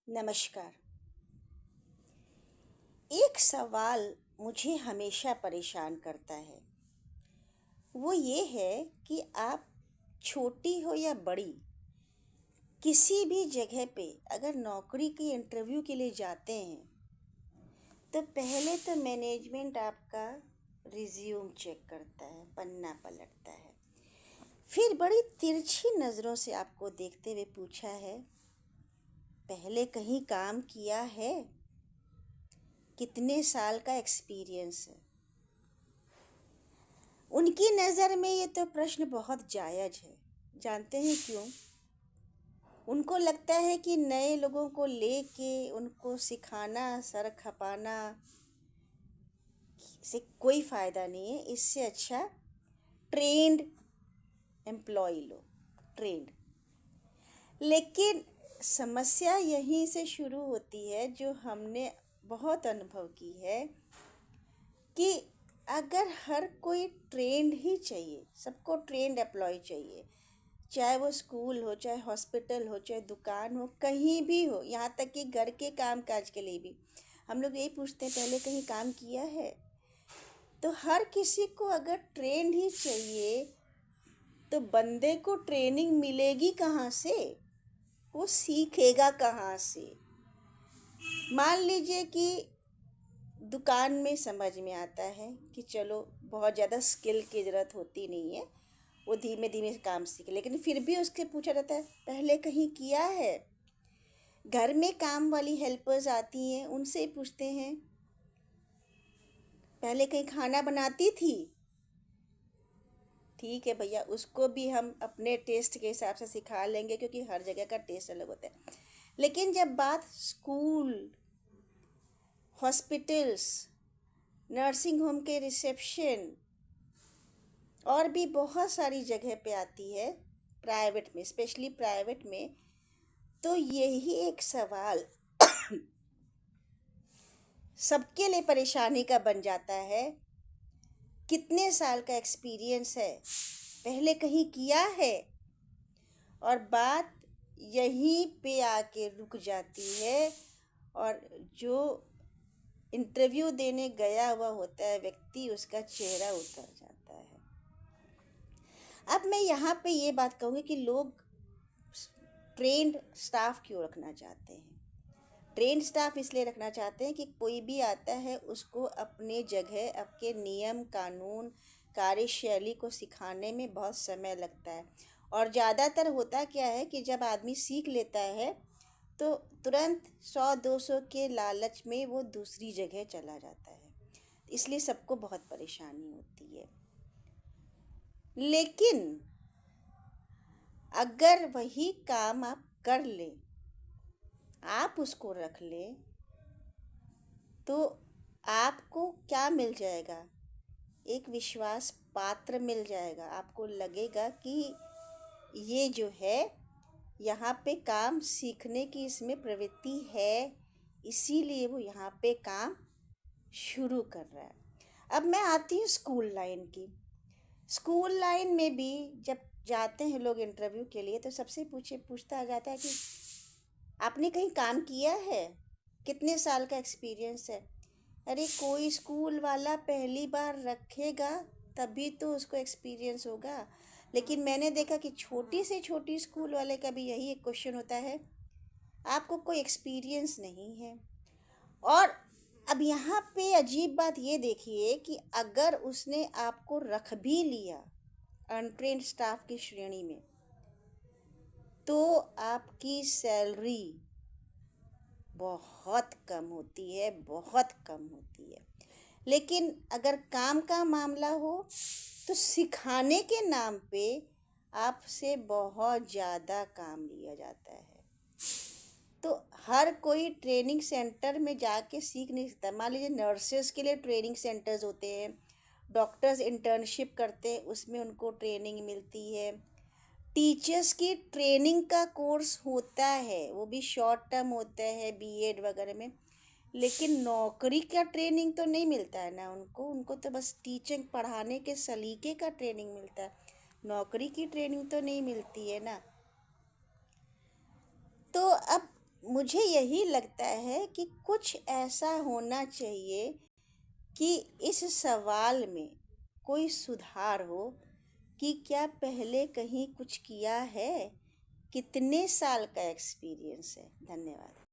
नमस्कार। एक सवाल मुझे हमेशा परेशान करता है। वो ये है कि आप छोटी हो या बड़ी, किसी भी जगह पे अगर नौकरी की इंटरव्यू के लिए जाते हैं, तो पहले तो मैनेजमेंट आपका रिज्यूम चेक करता है, पन्ना पलटता है। फिर बड़ी तिरछी नज़रों से आपको देखते हुए पूछा है, पहले कहीं काम किया है? कितने साल का एक्सपीरियंस है? उनकी नज़र में ये तो प्रश्न बहुत जायज़ है। जानते हैं क्यों? उनको लगता है कि नए लोगों को लेके उनको सिखाना, सर खपाना से कोई फ़ायदा नहीं है। इससे अच्छा ट्रेंड एम्प्लॉय लो, ट्रेंड। लेकिन समस्या यहीं से शुरू होती है, जो हमने बहुत अनुभव की है कि अगर हर कोई ट्रेंड ही चाहिए, सबको ट्रेंड एम्प्लॉय चाहिए, चाहे वो स्कूल हो, चाहे हॉस्पिटल हो, चाहे दुकान हो, कहीं भी हो, यहाँ तक कि घर के काम काज के लिए भी हम लोग यही पूछते हैं, पहले कहीं काम किया है? तो हर किसी को अगर ट्रेंड ही चाहिए, तो बंदे को ट्रेनिंग मिलेगी कहाँ से? वो सीखेगा कहाँ से? मान लीजिए कि दुकान में समझ में आता है कि चलो बहुत ज़्यादा स्किल की ज़रूरत होती नहीं है, वो धीमे धीमे काम सीखे, लेकिन फिर भी उसके पूछा जाता है पहले कहीं किया है? घर में काम वाली हेल्पर्स आती हैं, उनसे पूछते हैं पहले कहीं खाना बनाती थी? ठीक है भैया, उसको भी हम अपने टेस्ट के हिसाब से सिखा लेंगे, क्योंकि हर जगह का टेस्ट अलग होता है। लेकिन जब बात स्कूल, हॉस्पिटल्स, नर्सिंग होम के रिसेप्शन और भी बहुत सारी जगह पे आती है, प्राइवेट में, स्पेशली प्राइवेट में, तो यही एक सवाल सबके लिए परेशानी का बन जाता है। कितने साल का एक्सपीरियंस है? पहले कहीं किया है? और बात यहीं पे आके रुक जाती है, और जो इंटरव्यू देने गया हुआ होता है व्यक्ति, उसका चेहरा उतर जाता है। अब मैं यहाँ पे ये बात कहूँगी कि लोग ट्रेंड स्टाफ क्यों रखना चाहते हैं। ट्रेंड स्टाफ इसलिए रखना चाहते हैं कि कोई भी आता है उसको अपने जगह, आपके नियम कानून, कार्यशैली को सिखाने में बहुत समय लगता है। और ज़्यादातर होता क्या है कि जब आदमी सीख लेता है, तो तुरंत 100-200 के लालच में वो दूसरी जगह चला जाता है। इसलिए सबको बहुत परेशानी होती है। लेकिन अगर वही काम आप कर लें, आप उसको रख लें, तो आपको क्या मिल जाएगा? एक विश्वास पात्र मिल जाएगा। आपको लगेगा कि ये जो है, यहाँ पे काम सीखने की इसमें प्रवृत्ति है, इसीलिए वो यहाँ पे काम शुरू कर रहा है। अब मैं आती हूँ स्कूल लाइन की। स्कूल लाइन में भी जब जाते हैं लोग इंटरव्यू के लिए, तो सबसे पूछता आ जाता है कि आपने कहीं काम किया है? कितने साल का एक्सपीरियंस है? अरे कोई स्कूल वाला पहली बार रखेगा तभी तो उसको एक्सपीरियंस होगा। लेकिन मैंने देखा कि छोटी से छोटी स्कूल वाले का भी यही एक क्वेश्चन होता है, आपको कोई एक्सपीरियंस नहीं है। और अब यहाँ पे अजीब बात ये देखिए कि अगर उसने आपको रख भी लिया अनट्रेन्ड स्टाफ की श्रेणी में, तो आपकी सैलरी बहुत कम होती है, बहुत कम होती है। लेकिन अगर काम का मामला हो, तो सिखाने के नाम पे आपसे बहुत ज़्यादा काम लिया जाता है। तो हर कोई ट्रेनिंग सेंटर में जाके सीख नहीं सकता। मान लीजिए नर्सेस के लिए ट्रेनिंग सेंटर्स होते हैं, डॉक्टर्स इंटर्नशिप करते हैं, उसमें उनको ट्रेनिंग मिलती है। टीचर्स की ट्रेनिंग का कोर्स होता है, वो भी शॉर्ट टर्म होता है बीएड वगैरह में। लेकिन नौकरी का ट्रेनिंग तो नहीं मिलता है ना उनको। उनको तो बस टीचिंग, पढ़ाने के सलीके का ट्रेनिंग मिलता है, नौकरी की ट्रेनिंग तो नहीं मिलती है ना। तो अब मुझे यही लगता है कि कुछ ऐसा होना चाहिए कि इस सवाल में कोई सुधार हो कि क्या पहले कहीं कुछ किया है, कितने साल का एक्सपीरियंस है। धन्यवाद।